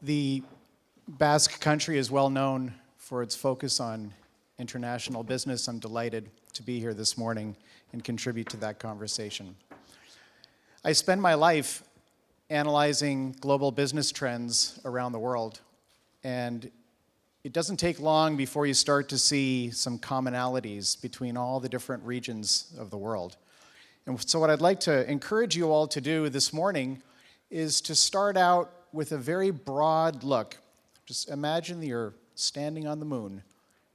The Basque Country is well known for its focus on international business. I'm delighted to be here this morning and contribute to that conversation. I spend my life analyzing global business trends around the world, and it doesn't take long before you start to see some commonalities between all the different regions of the world. And so what I'd like to encourage you all to do this morning is to start out with a very broad look. Just imagine that you're standing on the moon,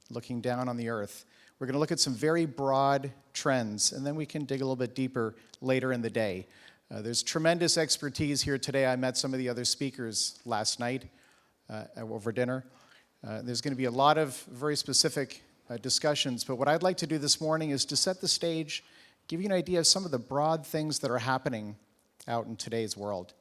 looking down on the earth. We're going to look at some very broad trends, and then we can dig a little bit deeper later in the day. There's tremendous expertise here today. I met some of the other speakers last night over dinner. There's going to be a lot of very specific discussions, but what I'd like to do this morning is to set the stage, give you an idea of some of the broad things that are happening out in today's world.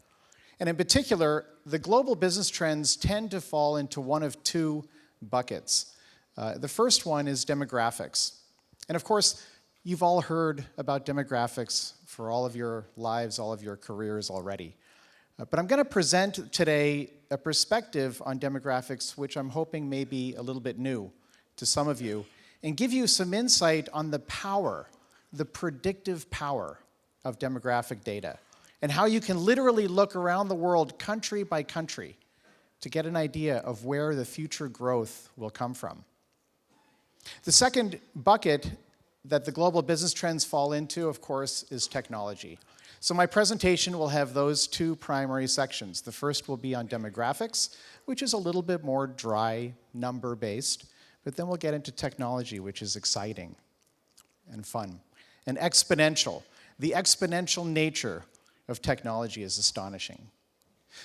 And in particular, the global business trends tend to fall into one of two buckets. The first one is demographics. And of course, you've all heard about demographics for all of your lives, all of your careers already. But I'm going to present today a perspective on demographics which I'm hoping may be a little bit new to some of you, and give you some insight on the power, the predictive power of demographic data, and how you can literally look around the world country by country to get an idea of where the future growth will come from. The second bucket that the global business trends fall into, of course, is technology. So my presentation will have those two primary sections. The first will be on demographics, which is a little bit more dry, number-based, but then we'll get into technology, which is exciting and fun. And exponential. The exponential nature of technology is astonishing.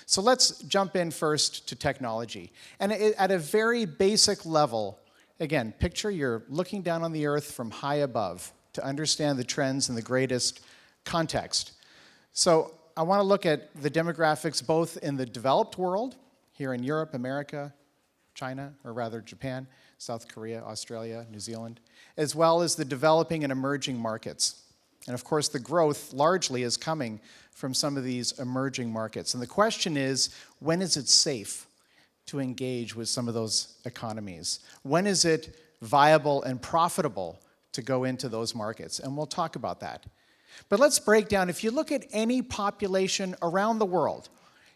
So let's jump in first to technology. And at a very basic level, again, picture you're looking down on the earth from high above to understand the trends in the greatest context. So I want to look at the demographics both in the developed world, here in Europe, America, China, or rather Japan, South Korea, Australia, New Zealand, as well as the developing and emerging markets. And of course, the growth largely is coming from some of these emerging markets. And the question is, when is it safe to engage with some of those economies? When is it viable and profitable to go into those markets? And we'll talk about that. But let's break down, if you look at any population around the world,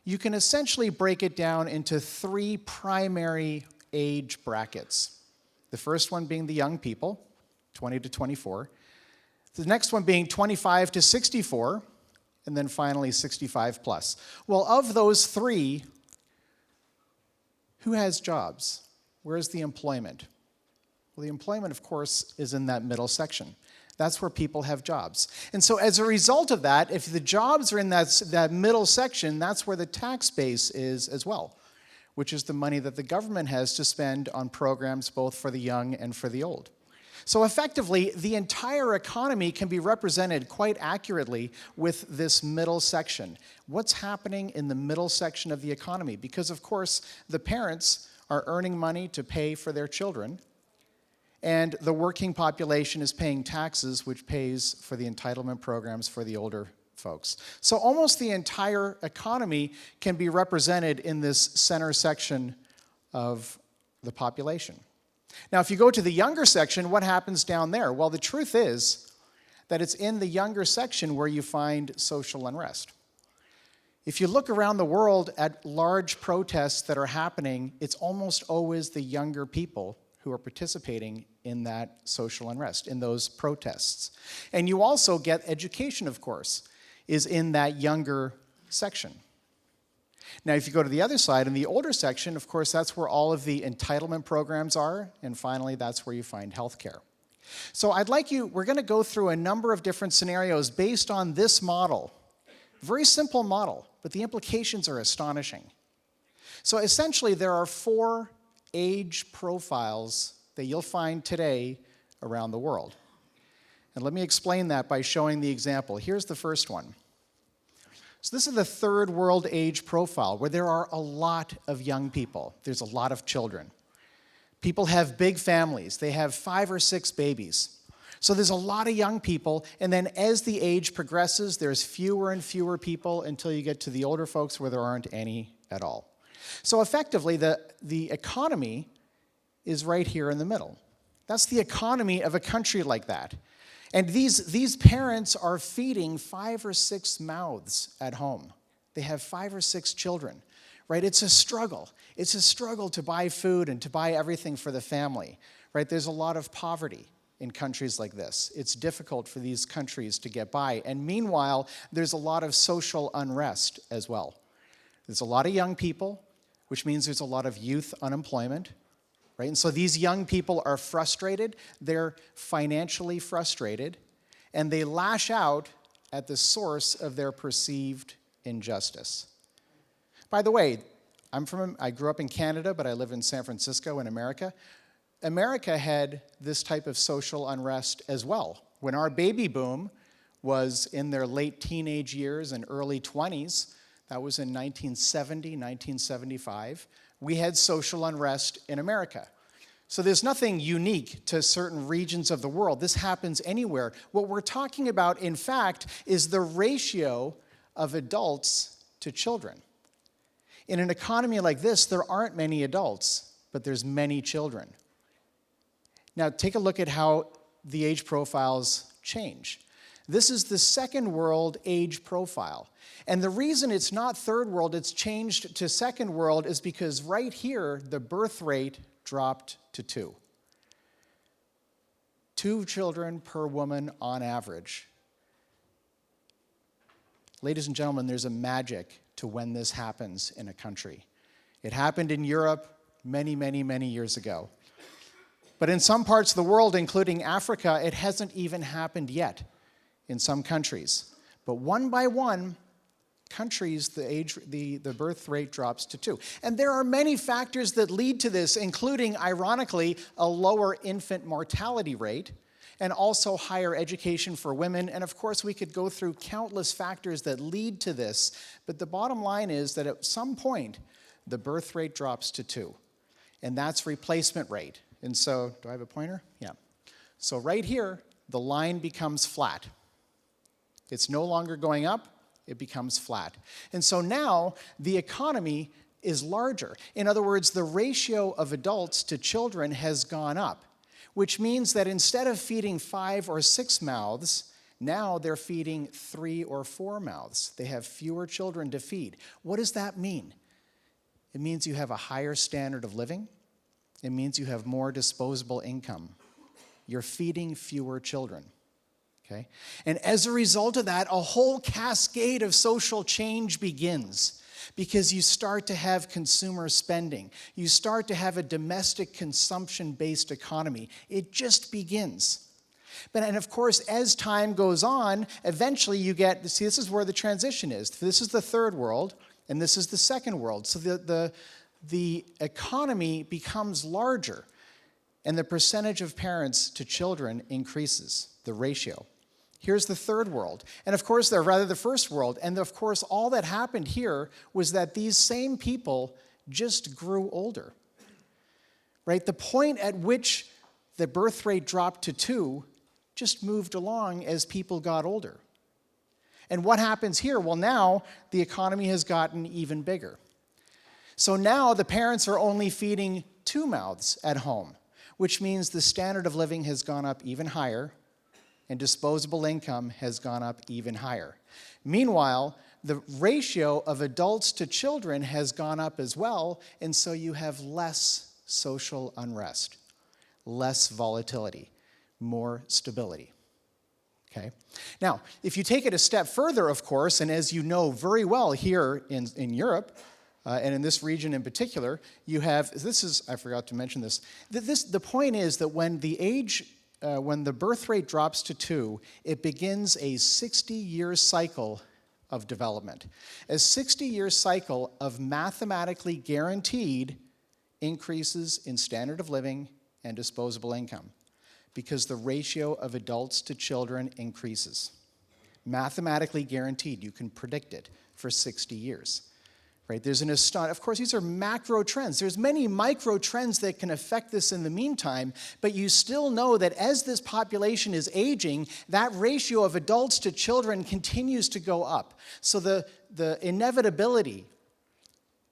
you can essentially break it down into three primary age brackets. The first one being the young people, 20 to 24. The next one being 25 to 64, and then finally 65 plus. Well, of those three, who has jobs? Where's the employment? Well, the employment, of course, is in that middle section. That's where people have jobs. And so as a result of that, if the jobs are in that middle section, that's where the tax base is as well, which is the money that the government has to spend on programs both for the young and for the old. So effectively, the entire economy can be represented quite accurately with this middle section. What's happening in the middle section of the economy? Because, of course, the parents are earning money to pay for their children, and the working population is paying taxes, which pays for the entitlement programs for the older folks. So almost the entire economy can be represented in this center section of the population. Now, if you go to the younger section, what happens down there? Well, the truth is that it's in the younger section where you find social unrest. If you look around the world at large protests that are happening, it's almost always the younger people who are participating in that social unrest, in those protests. And you also get education, of course, is in that younger section. Now, if you go to the other side, in the older section, of course, that's where all of the entitlement programs are, and finally, that's where you find healthcare. So we're going to go through a number of different scenarios based on this model. Very simple model, but the implications are astonishing. So essentially, there are four age profiles that you'll find today around the world. And let me explain that by showing the example. Here's the first one. So this is the third world age profile, where there are a lot of young people. There's a lot of children. People have big families. They have 5 or 6 babies. So there's a lot of young people, and then as the age progresses, there's fewer and fewer people until you get to the older folks where there aren't any at all. So effectively, the economy is right here in the middle. That's the economy of a country like that. And these parents are feeding 5 or 6 mouths at home. They have 5 or 6 children, right? It's a struggle. It's a struggle to buy food and to buy everything for the family, right? There's a lot of poverty in countries like this. It's difficult for these countries to get by. And meanwhile, there's a lot of social unrest as well. There's a lot of young people, which means there's a lot of youth unemployment, right? And so these young people are frustrated, they're financially frustrated, and they lash out at the source of their perceived injustice. By the way, I grew up in Canada, but I live in San Francisco in America. America had this type of social unrest as well. When our baby boom was in their late teenage years and early 20s, that was in 1970, 1975, we had social unrest in America. So there's nothing unique to certain regions of the world. This happens anywhere. What we're talking about, in fact, is the ratio of adults to children. In an economy like this, there aren't many adults, but there's many children. Now, take a look at how the age profiles change. This is the second world age profile. And the reason it's not third world, it's changed to second world, is because right here, the birth rate dropped to 2. 2 children per woman on average. Ladies and gentlemen, there's a magic to when this happens in a country. It happened in Europe many, many, many years ago. But in some parts of the world, including Africa, it hasn't even happened yet in some countries. But one by one, countries, the birth rate drops to 2. And there are many factors that lead to this, including, ironically, a lower infant mortality rate and also higher education for women. And of course, we could go through countless factors that lead to this. But the bottom line is that at some point, the birth rate drops to 2. And that's replacement rate. And so, do I have a pointer? Yeah. So right here, the line becomes flat. It's no longer going up, it becomes flat. And so now, the economy is larger. In other words, the ratio of adults to children has gone up, which means that instead of feeding 5 or 6 mouths, now they're feeding 3 or 4 mouths. They have fewer children to feed. What does that mean? It means you have a higher standard of living. It means you have more disposable income. You're feeding fewer children, okay? And as a result of that, a whole cascade of social change begins because you start to have consumer spending. You start to have a domestic consumption-based economy. It just begins. And of course, as time goes on, eventually you get, see, this is where the transition is. This is the third world, and this is the second world. So the economy becomes larger, and the percentage of parents to children increases, the ratio. Here's the third world, and of course, the first world, and of course, all that happened here was that these same people just grew older, right? The point at which the birth rate dropped to 2 just moved along as people got older. And what happens here? Well, now the economy has gotten even bigger. So now the parents are only feeding 2 mouths at home, which means the standard of living has gone up even higher and disposable income has gone up even higher. Meanwhile, the ratio of adults to children has gone up as well, and so you have less social unrest, less volatility, more stability. Okay? Now, if you take it a step further, of course, and as you know very well here in Europe, and in this region in particular, you have, I forgot to mention this, the point is that when the birth rate drops to 2, it begins a 60-year cycle of development. A 60-year cycle of mathematically guaranteed increases in standard of living and disposable income because the ratio of adults to children increases. Mathematically guaranteed, you can predict it for 60 years. Right? Of course, these are macro trends. There's many micro trends that can affect this in the meantime, but you still know that as this population is aging, that ratio of adults to children continues to go up. So the inevitability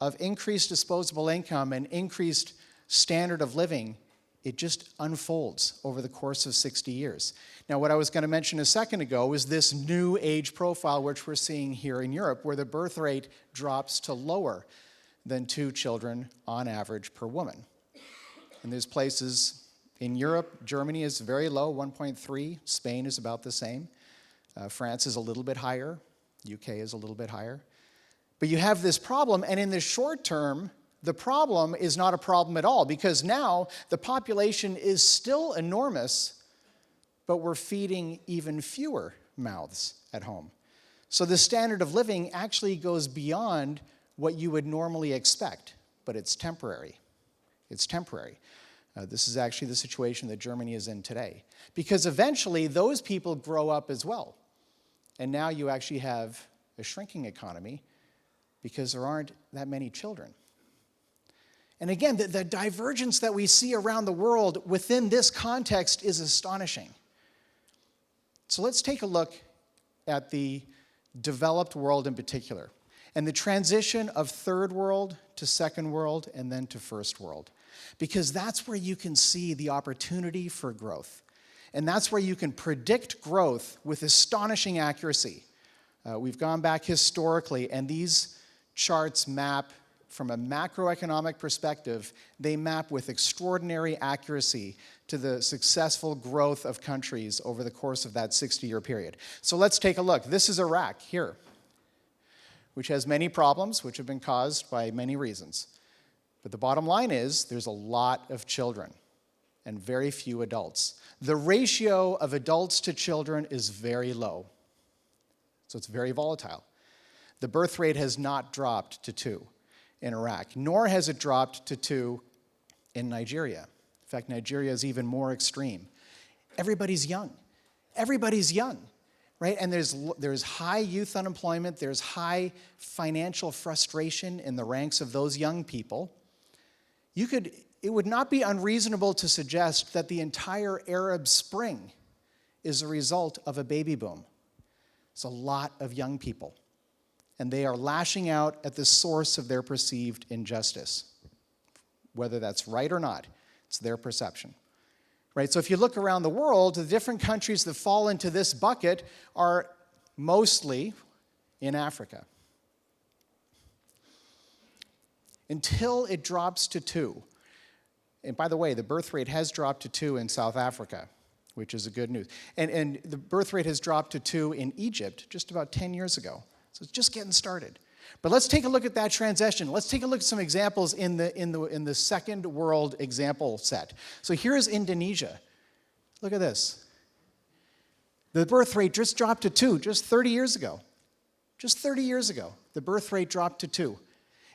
of increased disposable income and increased standard of living, it just unfolds over the course of 60 years. Now, what I was going to mention a second ago is this new age profile, which we're seeing here in Europe, where the birth rate drops to lower than 2 children on average per woman. And there's places in Europe, Germany is very low, 1.3. Spain is about the same. France is a little bit higher. UK is a little bit higher. But you have this problem, and in the short term, the problem is not a problem at all, because now the population is still enormous, but we're feeding even fewer mouths at home. So the standard of living actually goes beyond what you would normally expect, but it's temporary. It's temporary. This is actually the situation that Germany is in today, because eventually those people grow up as well. And now you actually have a shrinking economy because there aren't that many children. And again, the divergence that we see around the world within this context is astonishing. So let's take a look at the developed world in particular, and the transition of third world to second world and then to first world, because that's where you can see the opportunity for growth. And that's where you can predict growth with astonishing accuracy. We've gone back historically, and these charts map from a macroeconomic perspective, they map with extraordinary accuracy to the successful growth of countries over the course of that 60-year period. So let's take a look. This is Iraq here, which has many problems, which have been caused by many reasons. But the bottom line is there's a lot of children and very few adults. The ratio of adults to children is very low, so it's very volatile. The birth rate has not dropped to 2 in Iraq, nor has it dropped to 2 in Nigeria. In fact, Nigeria is even more extreme. Everybody's young. Everybody's young, right? And there's high youth unemployment. There's high financial frustration in the ranks of those young people. It would not be unreasonable to suggest that the entire Arab Spring is a result of a baby boom. It's a lot of young people, and they are lashing out at the source of their perceived injustice. Whether that's right or not, it's their perception. Right? So if you look around the world, the different countries that fall into this bucket are mostly in Africa. Until it drops to 2. And by the way, the birth rate has dropped to 2 in South Africa, which is a good news. And the birth rate has dropped to 2 in Egypt just about 10 years ago. So it's just getting started. But let's take a look at that transition. Let's take a look at some examples in the second world example set. So here's Indonesia. Look at this. The birth rate just dropped to 2 just 30 years ago. Just 30 years ago, the birth rate dropped to 2.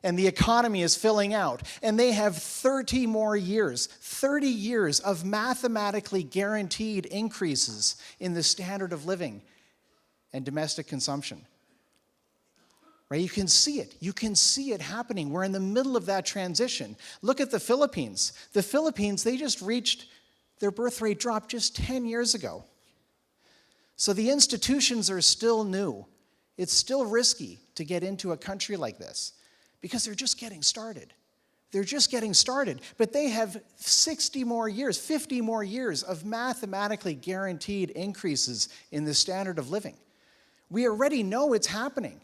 And the economy is filling out. And they have 30 more years, 30 years of mathematically guaranteed increases in the standard of living and domestic consumption. Right? You can see it. You can see it happening. We're in the middle of that transition. Look at the Philippines. The Philippines, they just reached their birth rate drop just 10 years ago. So the institutions are still new. It's still risky to get into a country like this, because they're just getting started. They're just getting started. But they have 60 more years, 50 more years of mathematically guaranteed increases in the standard of living. We already know it's happening.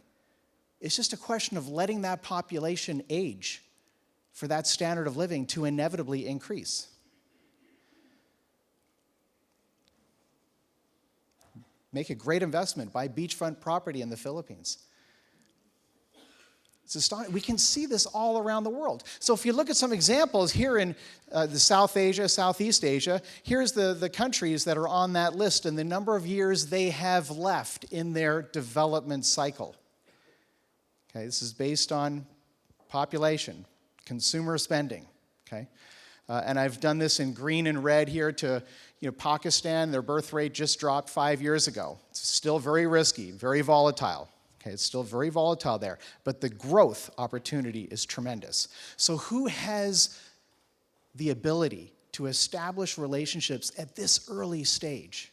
It's just a question of letting that population age for that standard of living to inevitably increase. Make a great investment. Buy beachfront property in the Philippines. It's astonishing. We can see this all around the world. So if you look at some examples here in the South Asia, Southeast Asia, here's the countries that are on that list and the number of years they have left in their development cycle. Okay, this is based on population, consumer spending. Okay, and I've done this in green and red here to Pakistan. Their birth rate just dropped 5 years ago. It's still very risky, very volatile. Okay, it's still very volatile there, but the growth opportunity is tremendous. So who has the ability to establish relationships at this early stage?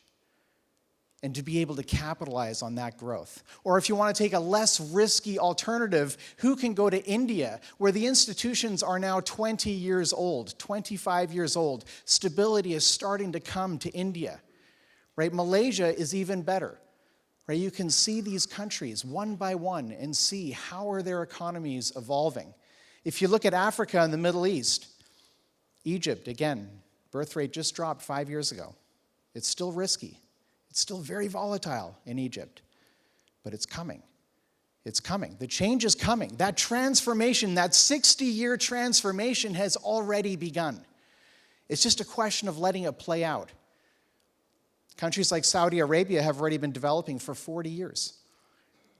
and to be able to capitalize on that growth. Or if you want to take a less risky alternative, who can go to India, where the institutions are now 20 years old, 25 years old. Stability is starting to come to India, right? Malaysia is even better, right? You can see these countries one by one and see how are their economies evolving. If you look at Africa and the Middle East, Egypt, again, birth rate just dropped 5 years ago. It's still risky. It's still very volatile in Egypt, but it's coming. It's coming. The change is coming. That transformation, that 60-year transformation has already begun. It's just a question of letting it play out. Countries like Saudi Arabia have already been developing for 40 years.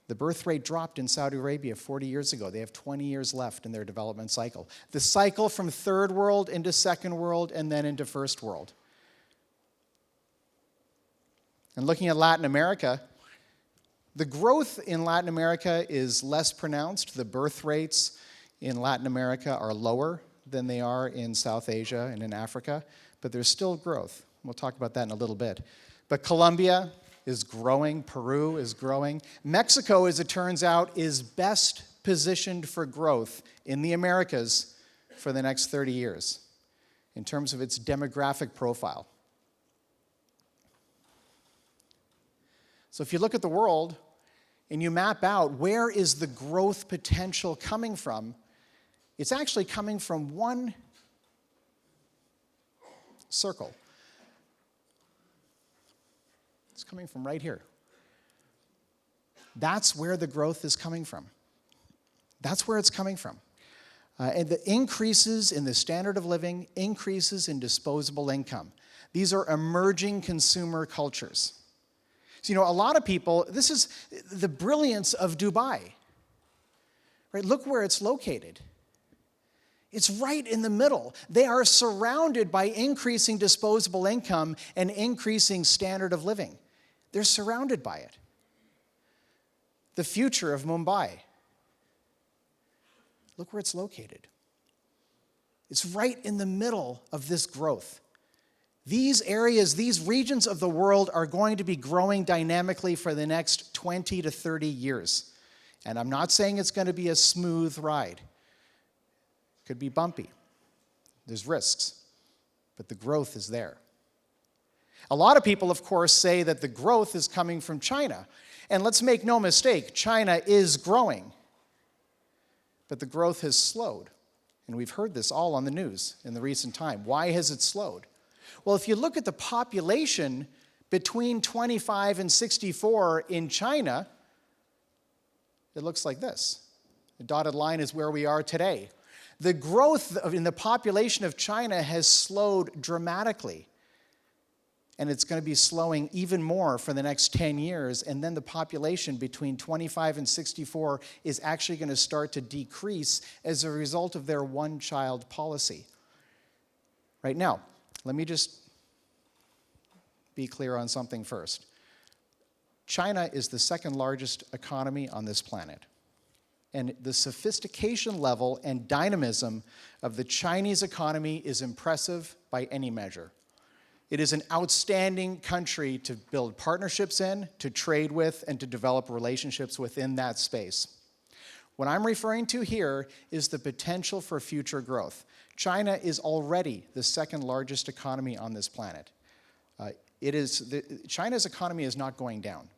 The birth rate dropped in Saudi Arabia 40 years ago. They have 20 years left in their development cycle. The cycle from third world into second world and then into first world. And looking at Latin America, the growth in Latin America is less pronounced. The birth rates in Latin America are lower than they are in South Asia and in Africa, but there's still growth. We'll talk about that in a little bit. But Colombia is growing, Peru is growing. Mexico, as it turns out, is best positioned for growth in the Americas for the next 30 years in terms of its demographic profile. So if you look at the world and you map out where is the growth potential coming from, it's actually coming from one circle. It's coming from right here. That's where the growth is coming from. That's where it's coming from. And the increases in the standard of living, increases in disposable income. These are emerging consumer cultures. So, you know, a lot of people, this is the brilliance of Dubai, right? Look where it's located. It's right in the middle. They are surrounded by increasing disposable income and increasing standard of living. They're surrounded by it. The future of Mumbai. Look where it's located. It's right in the middle of this growth. These areas, these regions of the world are going to be growing dynamically for the next 20 to 30 years. And I'm not saying it's going to be a smooth ride. It could be bumpy. There's risks. But the growth is there. A lot of people, of course, say that the growth is coming from China. And let's make no mistake, China is growing. But the growth has slowed. And we've heard this all on the news in the recent time. Why has it slowed? Well, if you look at the population between 25 and 64 in China, it looks like this. The dotted line is where we are today. The growth in the population of China has slowed dramatically. And it's going to be slowing even more for the next 10 years. And then the population between 25 and 64 is actually going to start to decrease as a result of their one-child policy. Right now, let me just be clear on something first. China is the second largest economy on this planet. And the sophistication level and dynamism of the Chinese economy is impressive by any measure. It is an outstanding country to build partnerships in, to trade with, and to develop relationships within that space. What I'm referring to here is the potential for future growth. China is already the second largest economy on this planet. China's economy is not going down.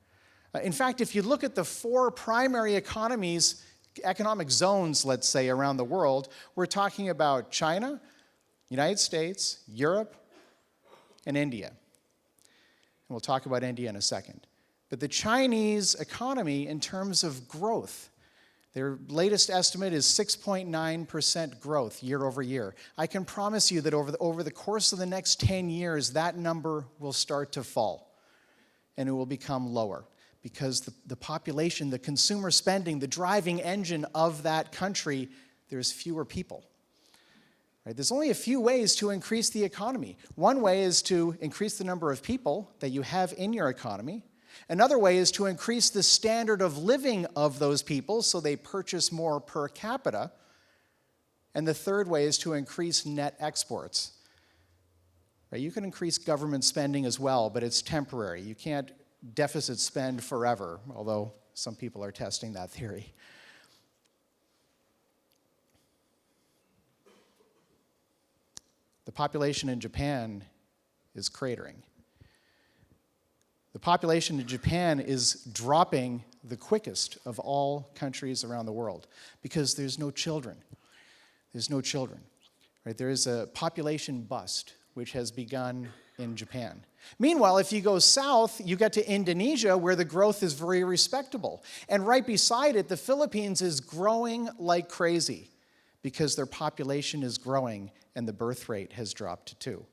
In fact, if you look at the four primary economies, economic zones, let's say, around the world, we're talking about China, United States, Europe, and India. And we'll talk about India in a second. But the Chinese economy, in terms of growth, their latest estimate is 6.9% growth year over year. I can promise you that over the course of the next 10 years, that number will start to fall, and it will become lower because the population, the consumer spending, the driving engine of that country, there's fewer people. Right? There's only a few ways to increase the economy. One way is to increase the number of people that you have in your economy. Another way is to increase the standard of living of those people so they purchase more per capita. And the third way is to increase net exports. Right? You can increase government spending as well, but it's temporary. You can't deficit spend forever, although some people are testing that theory. The population in Japan is cratering. The population in Japan is dropping the quickest of all countries around the world because there's no children. There's no children. Right? There is a population bust which has begun in Japan. Meanwhile, if you go south, you get to Indonesia, where the growth is very respectable. And right beside it, the Philippines is growing like crazy because their population is growing and the birth rate has dropped too.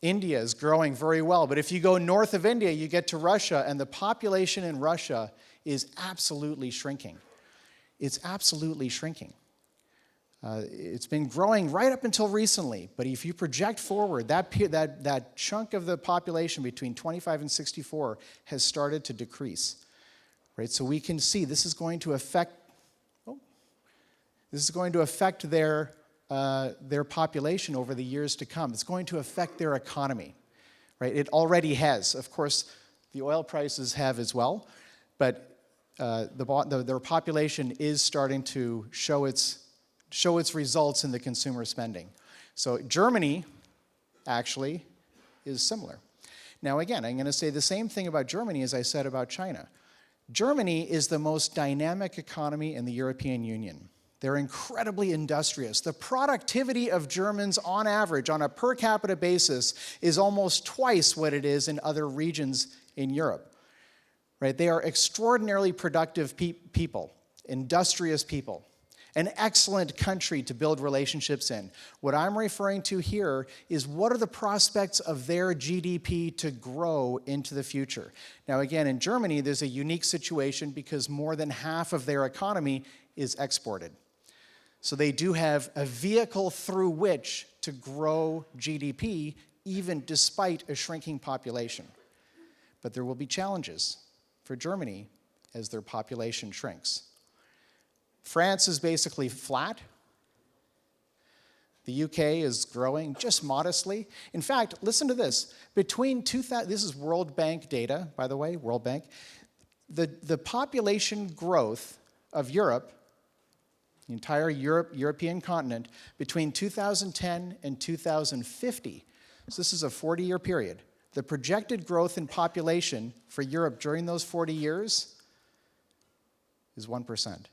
India is growing very well, but if you go north of India, you get to Russia, and the population in Russia is absolutely shrinking. It's absolutely shrinking. It's been growing right up until recently, but if you project forward, that chunk of the population between 25 and 64 has started to decrease. Right? So we can see this is going to affect their population over the years to come. It's going to affect their economy. Right? It already has. Of course, the oil prices have as well, but their population is starting to show its results in the consumer spending. So Germany, actually, is similar. Now again, I'm going to say the same thing about Germany as I said about China. Germany is the most dynamic economy in the European Union. They're incredibly industrious. The productivity of Germans, on average, on a per capita basis, is almost twice what it is in other regions in Europe. Right? They are extraordinarily productive people, industrious people. An excellent country to build relationships in. What I'm referring to here is what are the prospects of their GDP to grow into the future. Now again, in Germany, there's a unique situation because more than half of their economy is exported. So they do have a vehicle through which to grow GDP, even despite a shrinking population. But there will be challenges for Germany as their population shrinks. France is basically flat. The UK is growing just modestly. In fact, listen to this. This is World Bank data, by the way, World Bank. The population growth of Europe, the entire European continent, between 2010 and 2050, so this is a 40-year period, the projected growth in population for Europe during those 40 years is 1%.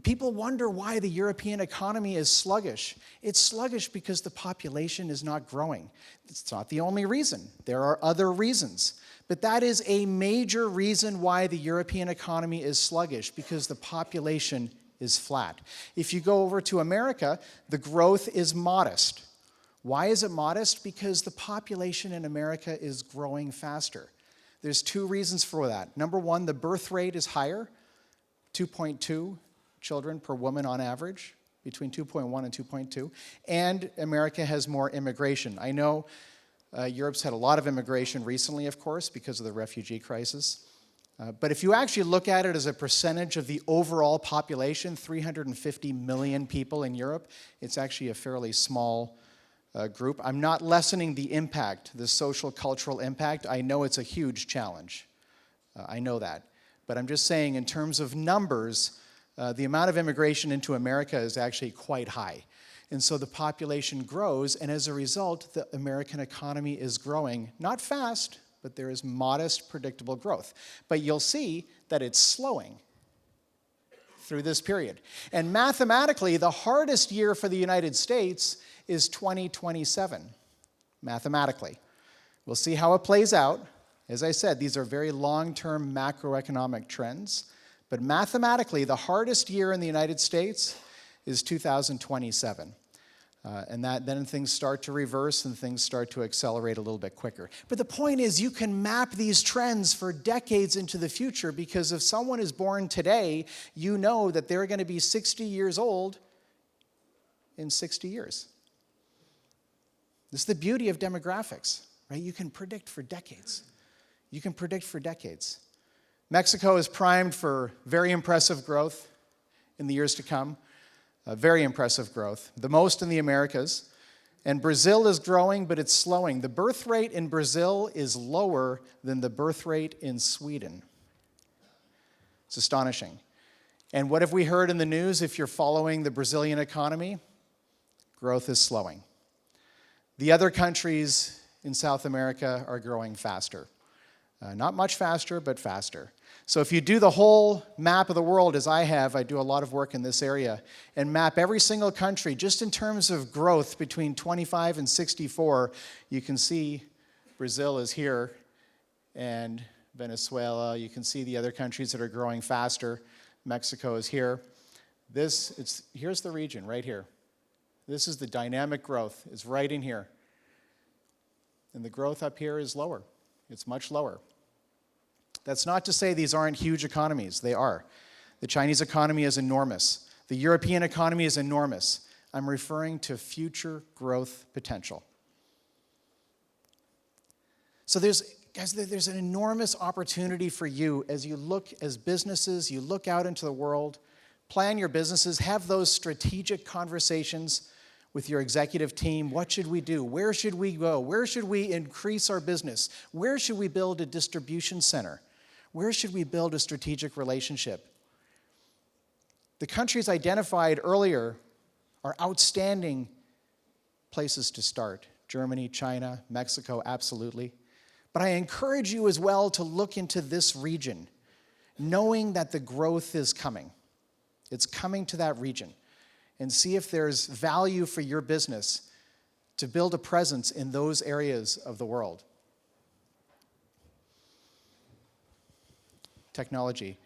People wonder why the European economy is sluggish. It's sluggish because the population is not growing. It's not the only reason. There are other reasons. But that is a major reason why the European economy is sluggish, because the population is flat. If you go over to America, the growth is modest. Why is it modest? Because the population in America is growing faster. There's two reasons for that. Number one, the birth rate is higher, 2.2 children per woman on average, between 2.1 and 2.2, and America has more immigration. I know Europe's had a lot of immigration recently, of course, because of the refugee crisis. But if you actually look at it as a percentage of the overall population, 350 million people in Europe, it's actually a fairly small group. I'm not lessening the impact, the social, cultural impact. I know it's a huge challenge. I know that. But I'm just saying, in terms of numbers, the amount of immigration into America is actually quite high. And so the population grows, and as a result, the American economy is growing. Not fast, but there is modest, predictable growth. But you'll see that it's slowing through this period. And mathematically, the hardest year for the United States is 2027, mathematically. We'll see how it plays out. As I said, these are very long-term macroeconomic trends. But mathematically, the hardest year in the United States is 2027. And then things start to reverse and things start to accelerate a little bit quicker. But the point is, you can map these trends for decades into the future, because if someone is born today, you know that they're going to be 60 years old in 60 years. This is the beauty of demographics, right? You can predict for decades. You can predict for decades. Mexico is primed for very impressive growth in the years to come. Very impressive growth, the most in the Americas. And Brazil is growing, but it's slowing. The birth rate in Brazil is lower than the birth rate in Sweden. It's astonishing. And what have we heard in the news if you're following the Brazilian economy? Growth is slowing. The other countries in South America are growing faster. Not much faster, but faster. So if you do the whole map of the world, as I have, I do a lot of work in this area, and map every single country just in terms of growth between 25 and 64, you can see Brazil is here, and Venezuela. You can see the other countries that are growing faster. Mexico is here. Here's the region right here. This is the dynamic growth. It's right in here. And the growth up here is lower. It's much lower. That's not to say these aren't huge economies. They are. The Chinese economy is enormous. The European economy is enormous. I'm referring to future growth potential. So there's an enormous opportunity for you as you look as businesses, you look out into the world, plan your businesses, have those strategic conversations with your executive team. What should we do? Where should we go? Where should we increase our business? Where should we build a distribution center? Where should we build a strategic relationship? The countries identified earlier are outstanding places to start. Germany, China, Mexico, absolutely. But I encourage you as well to look into this region, knowing that the growth is coming. It's coming to that region. And see if there's value for your business to build a presence in those areas of the world. Technology.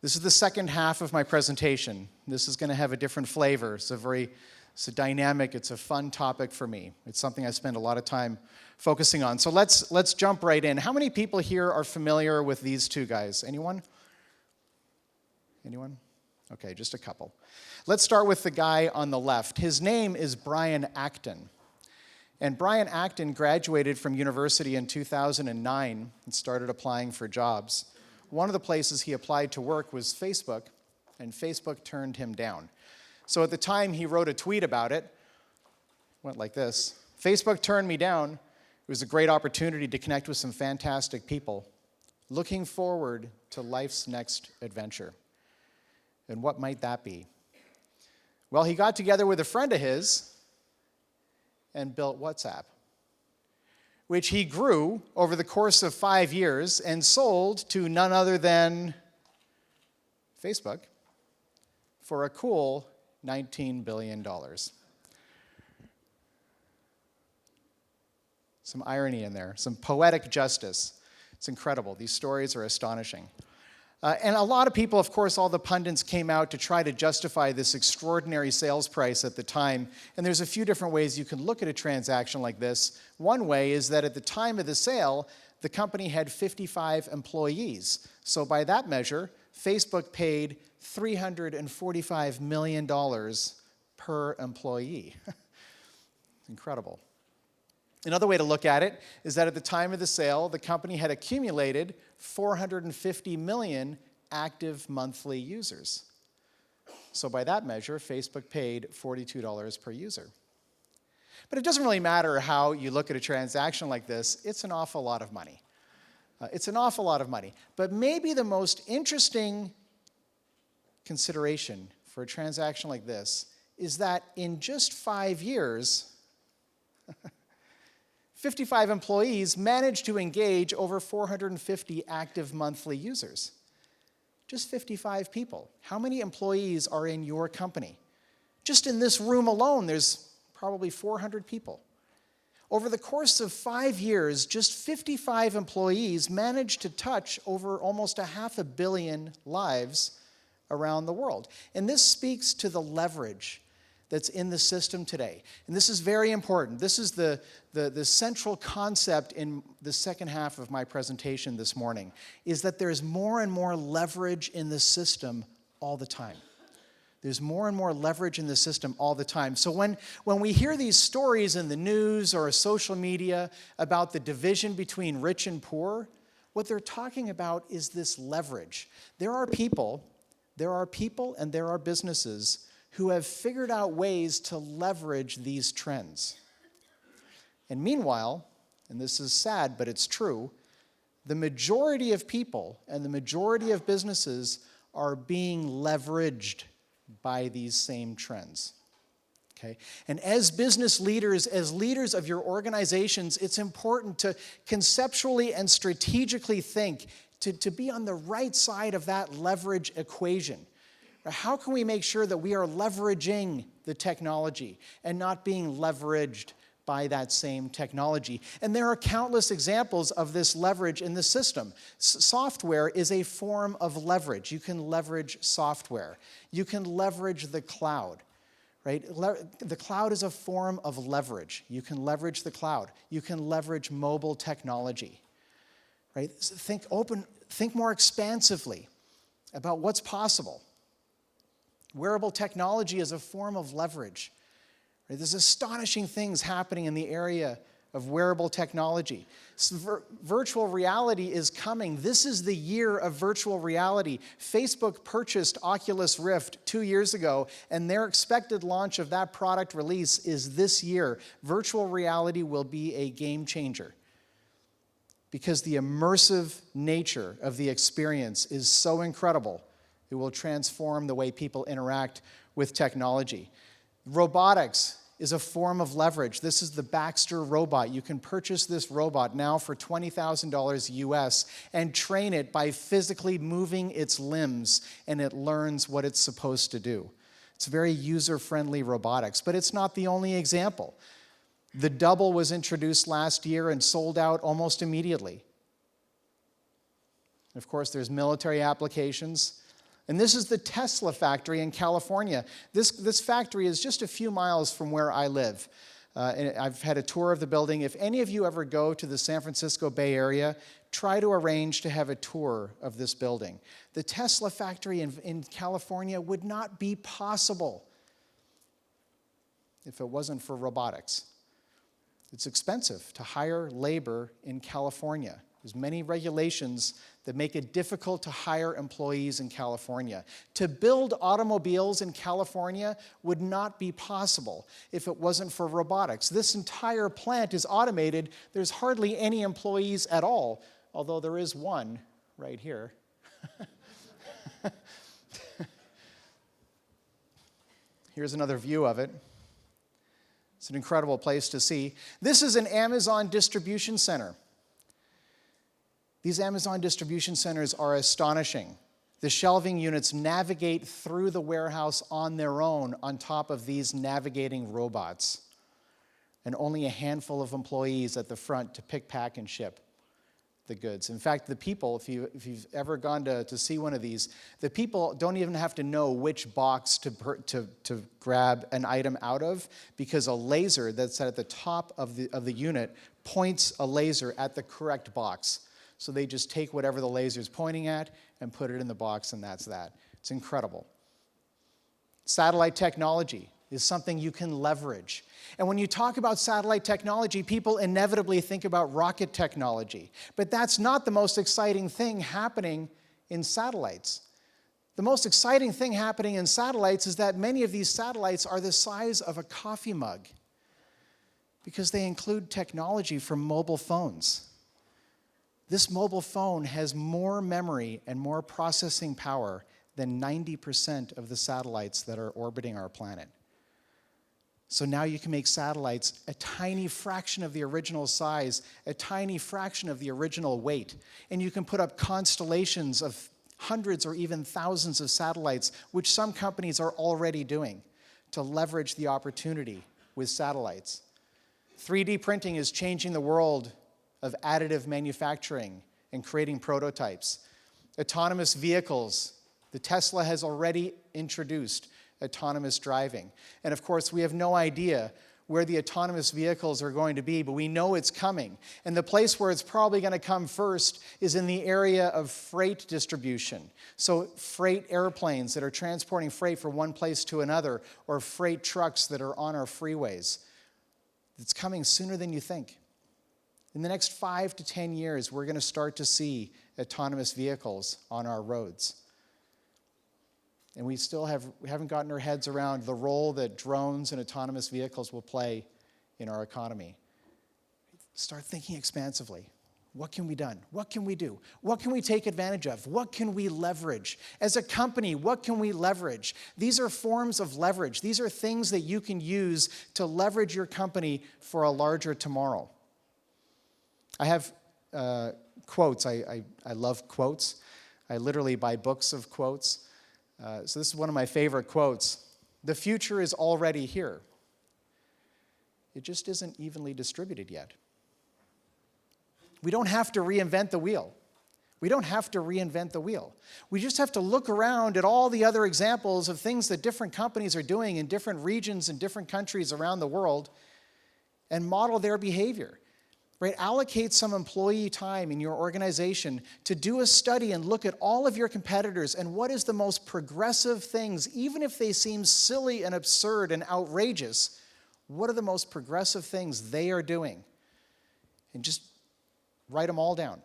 This is the second half of my presentation. This is going to have a different flavor. It's a dynamic, it's a fun topic for me. It's something I spend a lot of time focusing on. So let's jump right in. How many people here are familiar with these two guys? Anyone? Anyone? Okay, just a couple. Let's start with the guy on the left. His name is Brian Acton. And Brian Acton graduated from university in 2009 and started applying for jobs. One of the places he applied to work was Facebook, and Facebook turned him down. So at the time, he wrote a tweet about it. Went like this: Facebook turned me down. It was a great opportunity to connect with some fantastic people. Looking forward to life's next adventure. And what might that be? Well, he got together with a friend of his and built WhatsApp, which he grew over the course of 5 years and sold to none other than Facebook for a cool $19 billion. Some irony in there, some poetic justice. It's incredible. These stories are astonishing. And a lot of people, of course, all the pundits came out to try to justify this extraordinary sales price at the time. And there's a few different ways you can look at a transaction like this. One way is that at the time of the sale, the company had 55 employees. So by that measure, Facebook paid $345 million per employee. Incredible. Another way to look at it is that at the time of the sale, the company had accumulated 450 million active monthly users. So by that measure, Facebook paid $42 per user. But it doesn't really matter how you look at a transaction like this. It's an awful lot of money. It's an awful lot of money. But maybe the most interesting consideration for a transaction like this is that in just 5 years, 55 employees managed to engage over 450 active monthly users. Just 55 people. How many employees are in your company? Just in this room alone, there's probably 400 people. Over the course of 5 years, just 55 employees managed to touch over almost 500 million lives around the world. And this speaks to the leverage that's in the system today. And this is very important. This is the central concept in the second half of my presentation this morning, is that there's more and more leverage in the system all the time. There's more and more leverage in the system all the time. So when we hear these stories in the news or social media about the division between rich and poor, what they're talking about is this leverage. There are people and there are businesses who have figured out ways to leverage these trends. And meanwhile, and this is sad, but it's true, the majority of people and the majority of businesses are being leveraged by these same trends. Okay? And as business leaders, as leaders of your organizations, it's important to conceptually and strategically think to be on the right side of that leverage equation. How can we make sure that we are leveraging the technology and not being leveraged by that same technology? And there are countless examples of this leverage in the system. Software is a form of leverage. You can leverage software. You can leverage the cloud, right? The cloud is a form of leverage. You can leverage the cloud. You can leverage mobile technology, right? Think more expansively about what's possible. Wearable technology is a form of leverage. Right? There's astonishing things happening in the area of wearable technology. So virtual reality is coming. This is the year of virtual reality. Facebook purchased Oculus Rift 2 years ago, and their expected launch of that product release is this year. Virtual reality will be a game changer because the immersive nature of the experience is so incredible. It will transform the way people interact with technology. Robotics is a form of leverage. This is the Baxter robot. You can purchase this robot now for $20,000 US and train it by physically moving its limbs, and it learns what it's supposed to do. It's very user-friendly robotics, but it's not the only example. The Double was introduced last year and sold out almost immediately. Of course, there's military applications. And this is the Tesla factory in California. This factory is just a few miles from where I live. And I've had a tour of the building. If any of you ever go to the San Francisco Bay Area, try to arrange to have a tour of this building. The Tesla factory in California would not be possible if it wasn't for robotics. It's expensive to hire labor in California. There's many regulations that make it difficult to hire employees in California. To build automobiles in California would not be possible if it wasn't for robotics. This entire plant is automated. There's hardly any employees at all, although there is one right here. Here's another view of it. It's an incredible place to see. This is an Amazon distribution center. These Amazon distribution centers are astonishing. The shelving units navigate through the warehouse on their own on top of these navigating robots. And only a handful of employees at the front to pick, pack, and ship the goods. In fact, the people, if you've ever gone to see one of these, the people don't even have to know which box to grab an item out of, because a laser that's at the top of the unit points a laser at the correct box. So they just take whatever the laser is pointing at and put it in the box, and that's that. It's incredible. Satellite technology is something you can leverage. And when you talk about satellite technology, people inevitably think about rocket technology. But that's not the most exciting thing happening in satellites. The most exciting thing happening in satellites is that many of these satellites are the size of a coffee mug because they include technology from mobile phones. This mobile phone has more memory and more processing power than 90% of the satellites that are orbiting our planet. So now you can make satellites a tiny fraction of the original size, a tiny fraction of the original weight, and you can put up constellations of hundreds or even thousands of satellites, which some companies are already doing to leverage the opportunity with satellites. 3D printing is changing the world of additive manufacturing and creating prototypes. Autonomous vehicles. The Tesla has already introduced autonomous driving. And of course, we have no idea where the autonomous vehicles are going to be, but we know it's coming. And the place where it's probably going to come first is in the area of freight distribution. So freight airplanes that are transporting freight from one place to another, or freight trucks that are on our freeways. It's coming sooner than you think. In the next 5 to 10 years, we're going to start to see autonomous vehicles on our roads. And we haven't gotten our heads around the role that drones and autonomous vehicles will play in our economy. Start thinking expansively. What can be done? What can we do? What can we take advantage of? What can we leverage? As a company, what can we leverage? These are forms of leverage. These are things that you can use to leverage your company for a larger tomorrow. I have quotes. I love quotes. I literally buy books of quotes. So this is one of my favorite quotes. The future is already here. It just isn't evenly distributed yet. We don't have to reinvent the wheel. We don't have to reinvent the wheel. We just have to look around at all the other examples of things that different companies are doing in different regions and different countries around the world and model their behavior. Right? Allocate some employee time in your organization to do a study and look at all of your competitors and what is the most progressive things, even if they seem silly and absurd and outrageous, what are the most progressive things they are doing? And just write them all down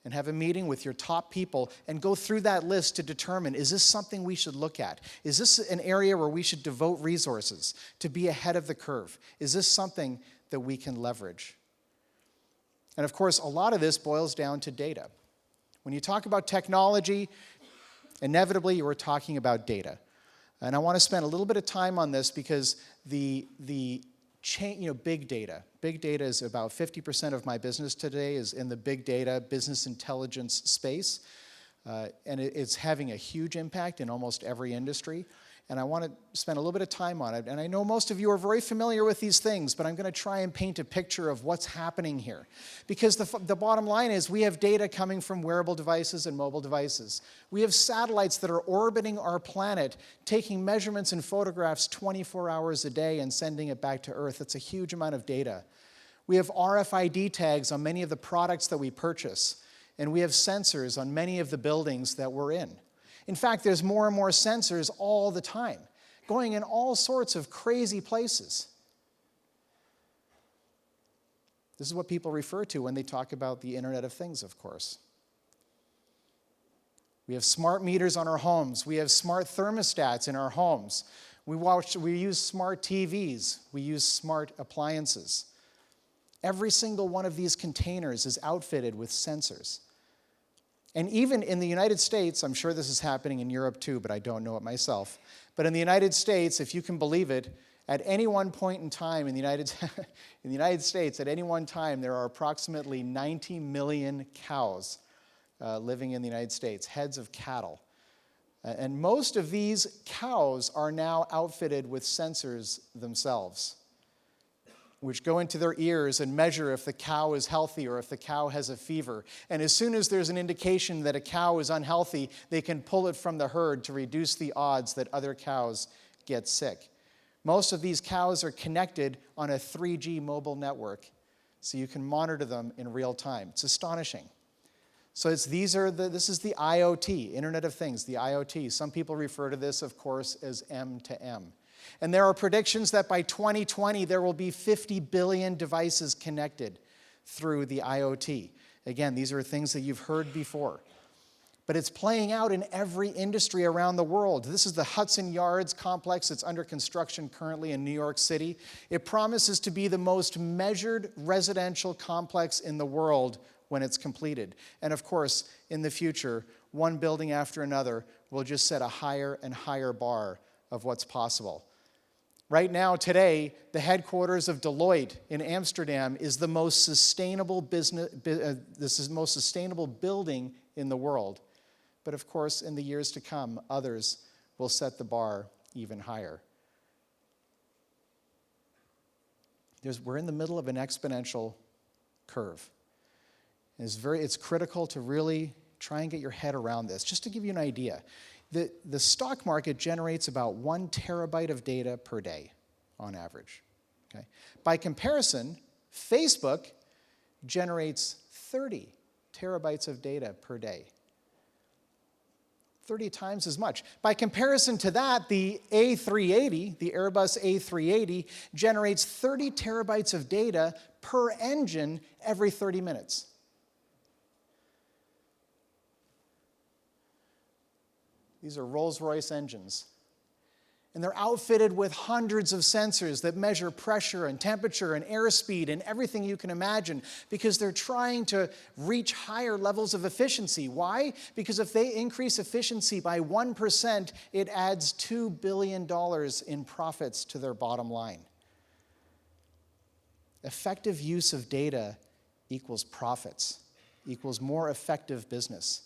and have a meeting with your top people and go through that list to determine, is this something we should look at? Is this an area where we should devote resources to be ahead of the curve? Is this something that we can leverage? And of course, a lot of this boils down to data. When you talk about technology, inevitably you are talking about data. And I want to spend a little bit of time on this because big data. Big data is about 50% of my business today is in the big data business intelligence space. And it's having a huge impact in almost every industry. And I want to spend a little bit of time on it. And I know most of you are very familiar with these things, but I'm going to try and paint a picture of what's happening here. Because the bottom line is we have data coming from wearable devices and mobile devices. We have satellites that are orbiting our planet, taking measurements and photographs 24 hours a day and sending it back to Earth. It's a huge amount of data. We have RFID tags on many of the products that we purchase. And we have sensors on many of the buildings that we're in. In fact, there's more and more sensors all the time, going in all sorts of crazy places. This is what people refer to when they talk about the Internet of Things, of course. We have smart meters on our homes. We have smart thermostats in our we use smart TVs. We use smart appliances. Every single one of these containers is outfitted with sensors. And even in the United States, I'm sure this is happening in Europe too, but I don't know it myself. But in the United States, if you can believe it, at any one point in time in the United States, at any one time, there are approximately 90 million cows living in the United States, heads of cattle. And most of these cows are now outfitted with sensors themselves, which go into their ears and measure if the cow is healthy or if the cow has a fever. And as soon as there's an indication that a cow is unhealthy, they can pull it from the herd to reduce the odds that other cows get sick. Most of these cows are connected on a 3G mobile network, so you can monitor them in real time. It's astonishing. So this is the IoT, Internet of Things, the IoT. Some people refer to this, of course, as M2M. And there are predictions that by 2020, there will be 50 billion devices connected through the IoT. Again, these are things that you've heard before. But it's playing out in every industry around the world. This is the Hudson Yards complex that's under construction currently in New York City. It promises to be the most measured residential complex in the world when it's completed. And of course, in the future, one building after another will just set a higher and higher bar of what's possible. Right now, today, the headquarters of Deloitte in Amsterdam is the most sustainable most sustainable building in the world. But of course, in the years to come, others will set the bar even higher. We're in the middle of an exponential curve. It's critical to really try and get your head around this. Just to give you an idea, the stock market generates about 1 terabyte of data per day on average. Okay? By comparison, Facebook generates 30 terabytes of data per day. 30 times as much. By comparison to that, the A380, the Airbus A380, generates 30 terabytes of data per engine every 30 minutes. These are Rolls-Royce engines. And they're outfitted with hundreds of sensors that measure pressure and temperature and airspeed and everything you can imagine because they're trying to reach higher levels of efficiency. Why? Because if they increase efficiency by 1%, it adds $2 billion in profits to their bottom line. Effective use of data equals profits, equals more effective business.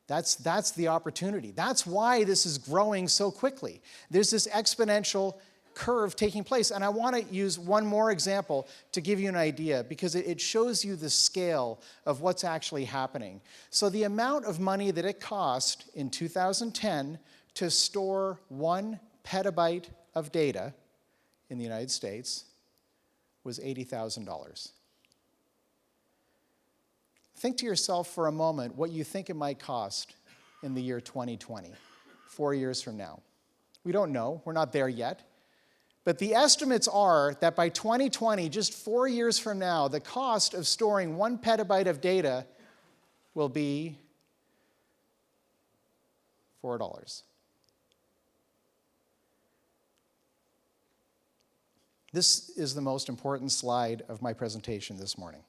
That's the opportunity. That's why this is growing so quickly. There's this exponential curve taking place. And I want to use one more example to give you an idea because it shows you the scale of what's actually happening. So the amount of money that it cost in 2010 to store 1 petabyte of data in the United States was $80,000. Think to yourself for a moment what you think it might cost in the year 2020, 4 years from now. We don't know. We're not there yet. But the estimates are that by 2020, just 4 years from now, the cost of storing 1 petabyte of data will be $4. This is the most important slide of my presentation this morning.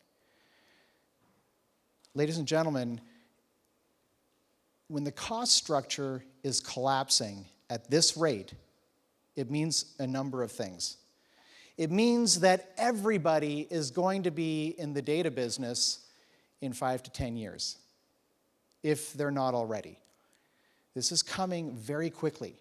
Ladies and gentlemen, when the cost structure is collapsing at this rate, it means a number of things. It means that everybody is going to be in the data business in 5 to 10 years, if they're not already. This is coming very quickly.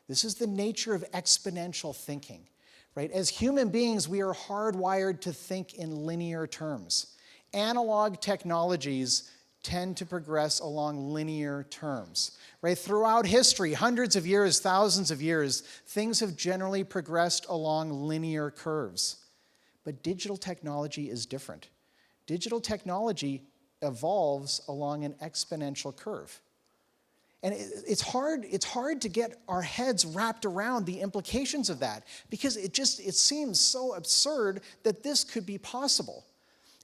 This is the nature of exponential thinking, right? As human beings, we are hardwired to think in linear terms. Analog technologies tend to progress along linear terms, right? Throughout history, hundreds of years, thousands of years, things have generally progressed along linear curves. But digital technology is different. Digital technology evolves along an exponential curve. And it's hard to get our heads wrapped around the implications of that because it seems so absurd that this could be possible.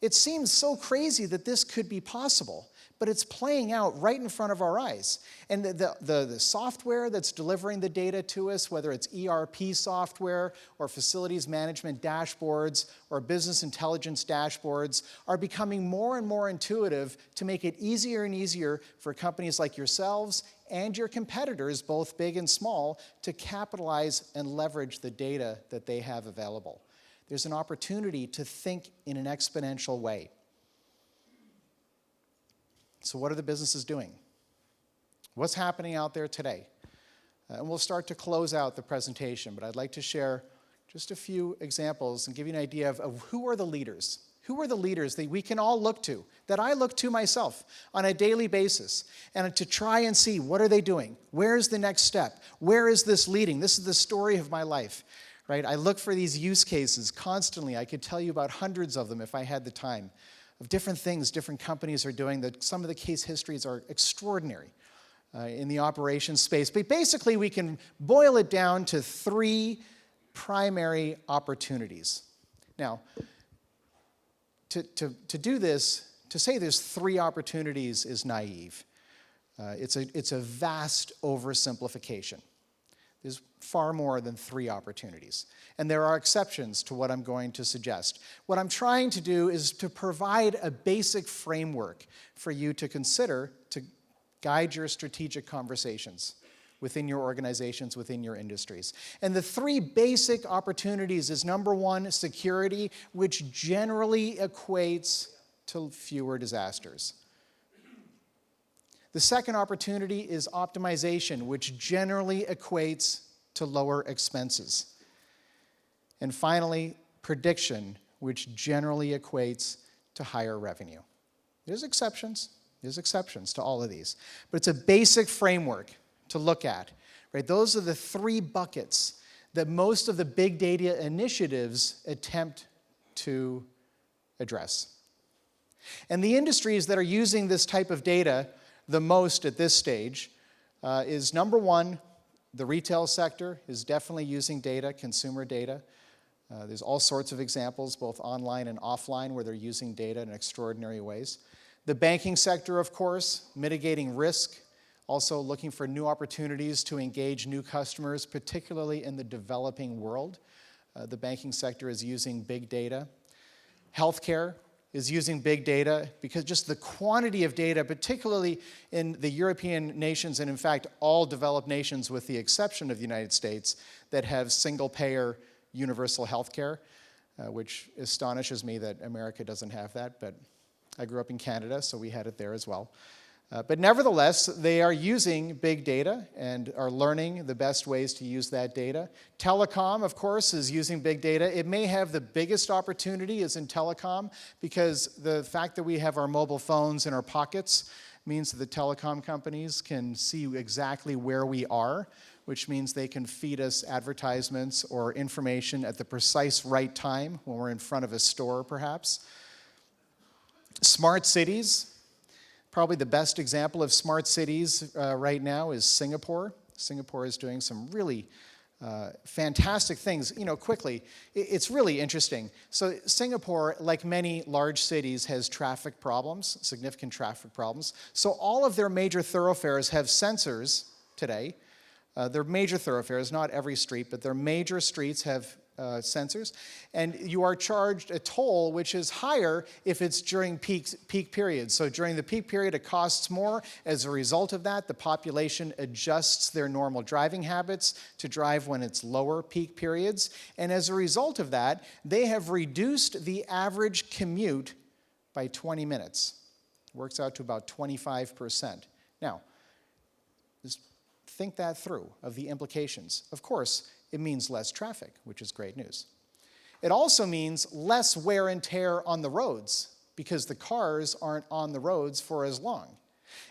It seems so crazy that this could be possible, but it's playing out right in front of our eyes. And the software that's delivering the data to us, whether it's ERP software or facilities management dashboards or business intelligence dashboards, are becoming more and more intuitive to make it easier and easier for companies like yourselves and your competitors, both big and small, to capitalize and leverage the data that they have available. There's an opportunity to think in an exponential way. So what are the businesses doing? What's happening out there today? And we'll start to close out the presentation, but I'd like to share just a few examples and give you an idea of who are the leaders. Who are the leaders that we can all look to, that I look to myself on a daily basis, and to try and see what are they doing? Where's the next step? Where is this leading? This is the story of my life. Right? I look for these use cases constantly. I could tell you about hundreds of them if I had the time, of different things different companies are doing. Some of the case histories are extraordinary in the operations space. But basically, we can boil it down to 3 primary opportunities. Now, to do this, to say there's 3 opportunities is naive. It's a vast oversimplification. There's far more than 3 opportunities. And there are exceptions to what I'm going to suggest. What I'm trying to do is to provide a basic framework for you to consider to guide your strategic conversations within your organizations, within your industries. And the 3 basic opportunities is, number 1, security, which generally equates to fewer disasters. The second opportunity is optimization, which generally equates to lower expenses. And finally, prediction, which generally equates to higher revenue. There's exceptions to all of these. But it's a basic framework to look at, right? Those are the 3 buckets that most of the big data initiatives attempt to address. And the industries that are using this type of data the most at this stage is, number 1, the retail sector is definitely using data, consumer data. There's all sorts of examples, both online and offline, where they're using data in extraordinary ways. The banking sector, of course, mitigating risk, Also looking for new opportunities to engage new customers, particularly in the developing world. The banking sector is using big data. Healthcare is using big data because just the quantity of data, particularly in the European nations, and in fact all developed nations with the exception of the United States, that have single-payer universal healthcare, which astonishes me that America doesn't have that, but I grew up in Canada, so we had it there as well. But nevertheless, they are using big data and are learning the best ways to use that data. Telecom, of course, is using big data. It may have the biggest opportunity is in telecom because the fact that we have our mobile phones in our pockets means that the telecom companies can see exactly where we are, which means they can feed us advertisements or information at the precise right time when we're in front of a store, perhaps. Smart cities. Probably the best example of smart cities right now is Singapore. Singapore is doing some really fantastic things. Quickly, it's really interesting. So Singapore, like many large cities, has traffic problems, significant traffic problems. So all of their major thoroughfares have sensors today. They're major thoroughfares, not every street, but their major streets have sensors, and you are charged a toll which is higher if it's during peak periods. So during the peak period, it costs more. As a result of that, the population adjusts their normal driving habits to drive when it's lower peak periods, and as a result of that, they have reduced the average commute by 20 minutes. It works out to about 25%. Now, just think that through, of the implications. Of course, it means less traffic, which is great news. It also means less wear and tear on the roads because the cars aren't on the roads for as long.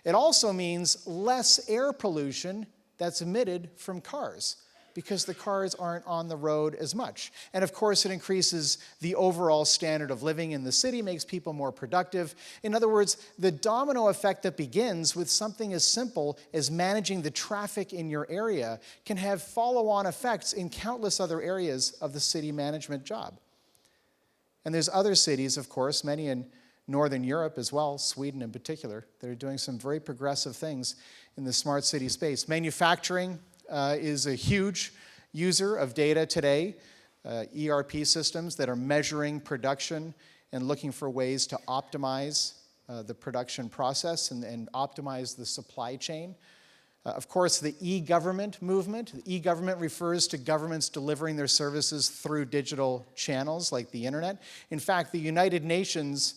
It also means less air pollution that's emitted from cars because the cars aren't on the road as much. And of course, it increases the overall standard of living in the city, makes people more productive. In other words, the domino effect that begins with something as simple as managing the traffic in your area can have follow-on effects in countless other areas of the city management job. And there's other cities, of course, many in Northern Europe as well, Sweden in particular, that are doing some very progressive things in the smart city space. Manufacturing is a huge user of data today, ERP systems that are measuring production and looking for ways to optimize the production process and optimize the supply chain. Of course, the e-government movement. E-government refers to governments delivering their services through digital channels like the internet. In fact, the United Nations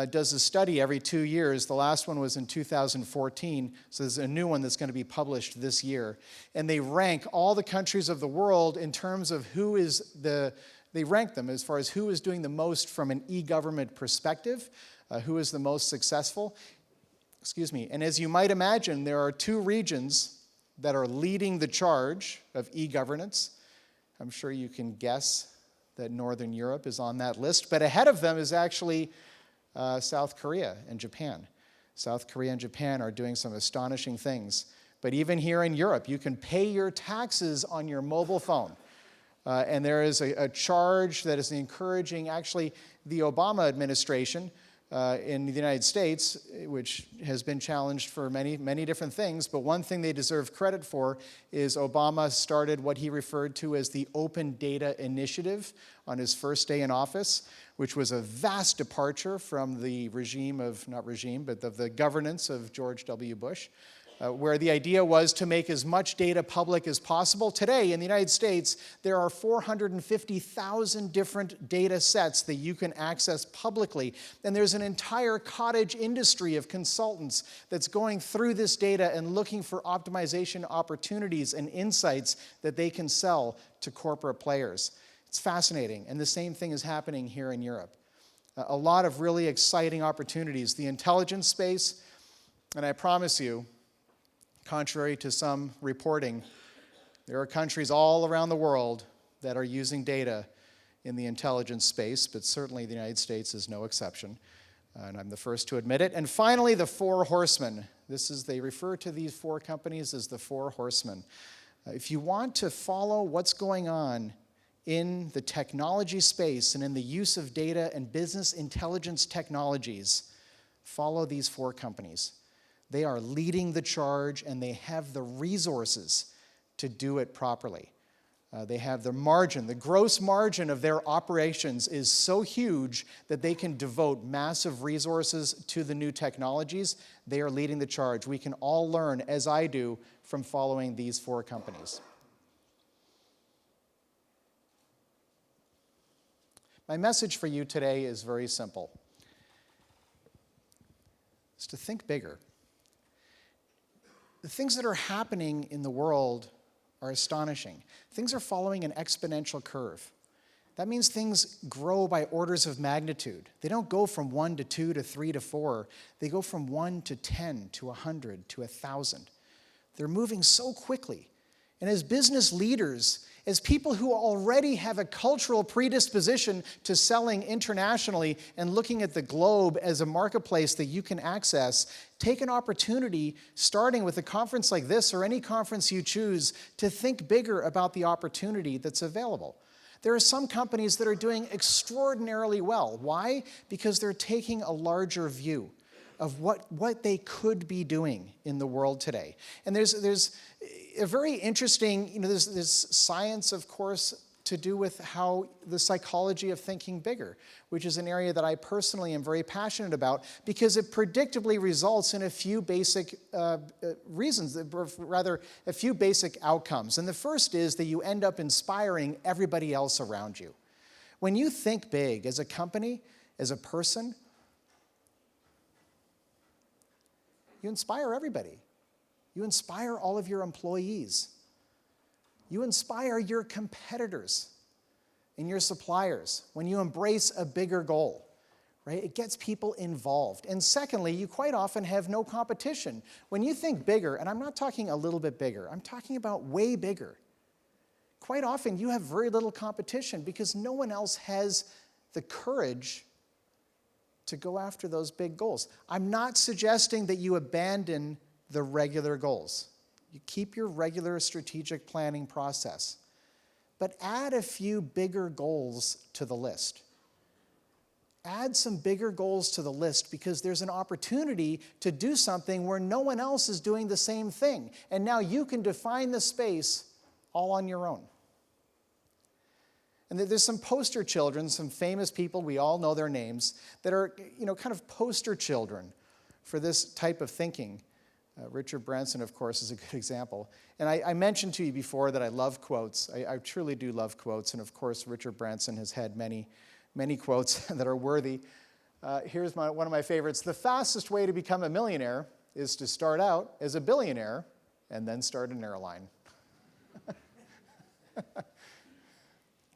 does a study every 2 years. The last one was in 2014, so there's a new one that's going to be published this year. And they rank all the countries of the world in terms of they rank them as far as who is doing the most from an e-government perspective, who is the most successful. And as you might imagine, there are 2 regions that are leading the charge of e-governance. I'm sure you can guess that Northern Europe is on that list, but ahead of them is actually South Korea and Japan. South Korea and Japan are doing some astonishing things. But even here in Europe, you can pay your taxes on your mobile phone. And there is a charge that is encouraging, actually, the Obama administration in the United States, which has been challenged for many, many different things. But one thing they deserve credit for is Obama started what he referred to as the Open Data Initiative on his first day in office, which was a vast departure from the of the governance of George W. Bush, where the idea was to make as much data public as possible. Today, in the United States, there are 450,000 different data sets that you can access publicly, and there's an entire cottage industry of consultants that's going through this data and looking for optimization opportunities and insights that they can sell to corporate players. It's fascinating, and the same thing is happening here in Europe. A lot of really exciting opportunities. The intelligence space, and I promise you, contrary to some reporting, there are countries all around the world that are using data in the intelligence space, but certainly the United States is no exception, and I'm the first to admit it. And finally, the 4 horsemen. They refer to these 4 companies as the 4 horsemen. If you want to follow what's going on in the technology space and in the use of data and business intelligence technologies, follow these 4 companies. They are leading the charge, and they have the resources to do it properly. They have the margin. The gross margin of their operations is so huge that they can devote massive resources to the new technologies. They are leading the charge. We can all learn, as I do, from following these 4 companies. My message for you today is very simple. It's to think bigger. The things that are happening in the world are astonishing. Things are following an exponential curve. That means things grow by orders of magnitude. They don't go from 1 to 2 to 3 to 4. They go from 1 to 10 to 100 to 1,000. They're moving so quickly. And as business leaders, as people who already have a cultural predisposition to selling internationally and looking at the globe as a marketplace that you can access, take an opportunity, starting with a conference like this or any conference you choose, to think bigger about the opportunity that's available. There are some companies that are doing extraordinarily well. Why? Because they're taking a larger view of what they could be doing in the world today. And there's a very interesting, there's science, of course, to do with how the psychology of thinking bigger, which is an area that I personally am very passionate about because it predictably results in a few basic reasons, or rather a few basic outcomes. And the first is that you end up inspiring everybody else around you. When you think big as a company, as a person, you inspire everybody. You inspire all of your employees. You inspire your competitors and your suppliers when you embrace a bigger goal, right? It gets people involved. And secondly, you quite often have no competition. When you think bigger, and I'm not talking a little bit bigger, I'm talking about way bigger. Quite often you have very little competition because no one else has the courage to go after those big goals. I'm not suggesting that you abandon the regular goals. You keep your regular strategic planning process, but add a few bigger goals to the list. Add some bigger goals to the list because there's an opportunity to do something where no one else is doing the same thing. And now you can define the space all on your own. And there's some poster children, some famous people, we all know their names, that are kind of poster children for this type of thinking. Richard Branson, of course, is a good example. And I mentioned to you before that I love quotes. I truly do love quotes. And of course, Richard Branson has had many, many quotes that are worthy. Here's one of my favorites. The fastest way to become a millionaire is to start out as a billionaire and then start an airline.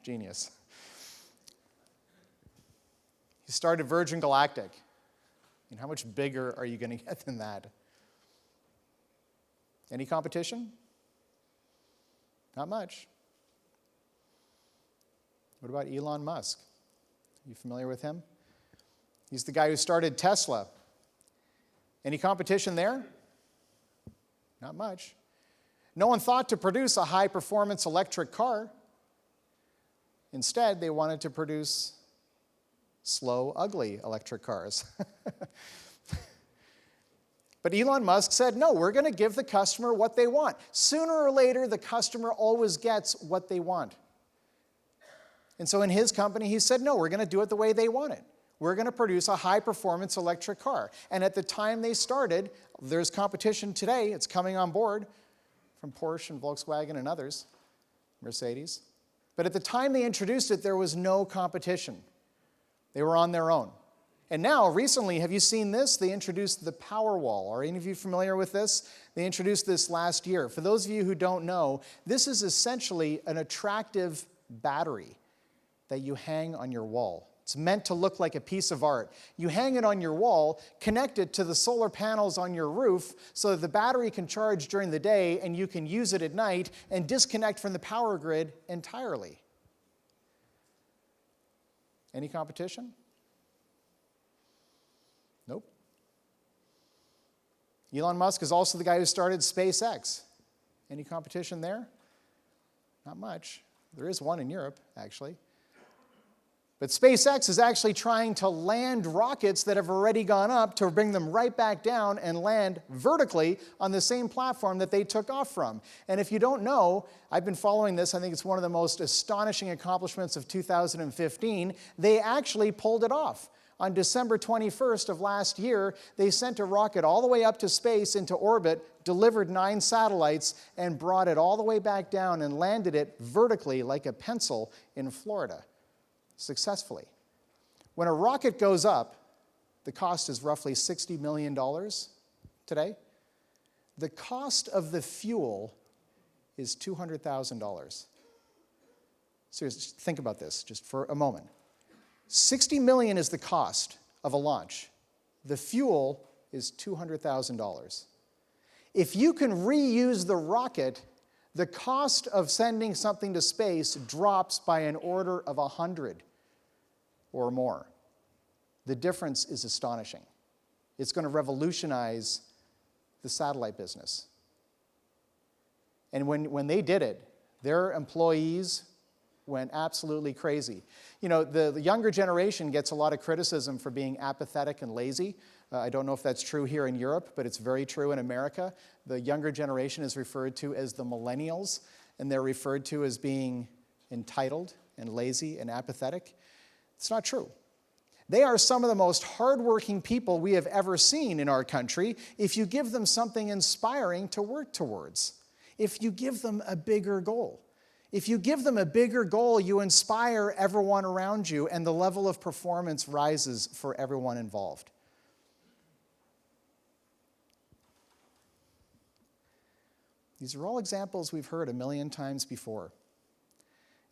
Genius. He started Virgin Galactic. How much bigger are you going to get than that? Any competition? Not much. What about Elon Musk? You familiar with him? He's the guy who started Tesla. Any competition there? Not much. No one thought to produce a high-performance electric car. Instead, they wanted to produce slow, ugly electric cars. But Elon Musk said, no, we're going to give the customer what they want. Sooner or later, the customer always gets what they want. And so in his company, he said, no, we're going to do it the way they want it. We're going to produce a high-performance electric car. And at the time they started, there's competition today. It's coming on board from Porsche and Volkswagen and others, Mercedes. But at the time they introduced it, there was no competition. They were on their own. And now, recently, have you seen this? They introduced the Powerwall. Are any of you familiar with this? They introduced this last year. For those of you who don't know, this is essentially an attractive battery that you hang on your wall. It's meant to look like a piece of art. You hang it on your wall, connect it to the solar panels on your roof so that the battery can charge during the day and you can use it at night and disconnect from the power grid entirely. Any competition? Nope. Elon Musk is also the guy who started SpaceX. Any competition there? Not much. There is one in Europe, actually. But SpaceX is actually trying to land rockets that have already gone up to bring them right back down and land vertically on the same platform that they took off from. And if you don't know, I've been following this. I think it's one of the most astonishing accomplishments of 2015. They actually pulled it off. On December 21st of last year, they sent a rocket all the way up to space into orbit, delivered 9 satellites, and brought it all the way back down and landed it vertically like a pencil in Florida. Successfully. When a rocket goes up, the cost is roughly $60 million today. The cost of the fuel is $200,000. Seriously, think about this just for a moment. $60 million is the cost of a launch. The fuel is $200,000. If you can reuse the rocket, the cost of sending something to space drops by an order of 100 or more. The difference is astonishing. It's going to revolutionize the satellite business. And when they did it, their employees went absolutely crazy. You know, the younger generation gets a lot of criticism for being apathetic and lazy. I don't know if that's true here in Europe, but it's very true in America. The younger generation is referred to as the millennials, and they're referred to as being entitled and lazy and apathetic. It's not true. They are some of the most hardworking people we have ever seen in our country if you give them something inspiring to work towards, if you give them a bigger goal. If you give them a bigger goal, you inspire everyone around you, and the level of performance rises for everyone involved. These are all examples we've heard a million times before.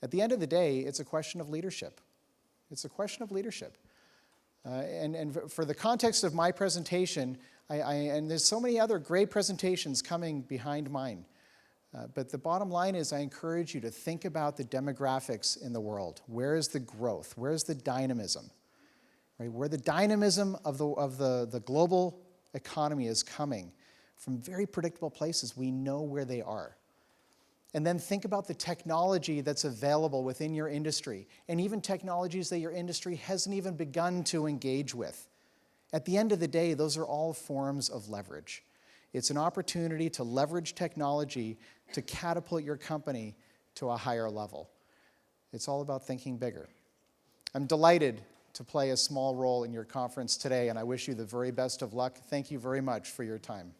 At the end of the day, it's a question of leadership. It's a question of leadership. And for the context of my presentation, and there's so many other great presentations coming behind mine, but the bottom line is I encourage you to think about the demographics in the world. Where is the growth? Where is the dynamism? Right? Where the dynamism of the global economy is coming from very predictable places. We know where they are. And then think about the technology that's available within your industry, and even technologies that your industry hasn't even begun to engage with. At the end of the day, those are all forms of leverage. It's an opportunity to leverage technology to catapult your company to a higher level. It's all about thinking bigger. I'm delighted to play a small role in your conference today, and I wish you the very best of luck. Thank you very much for your time.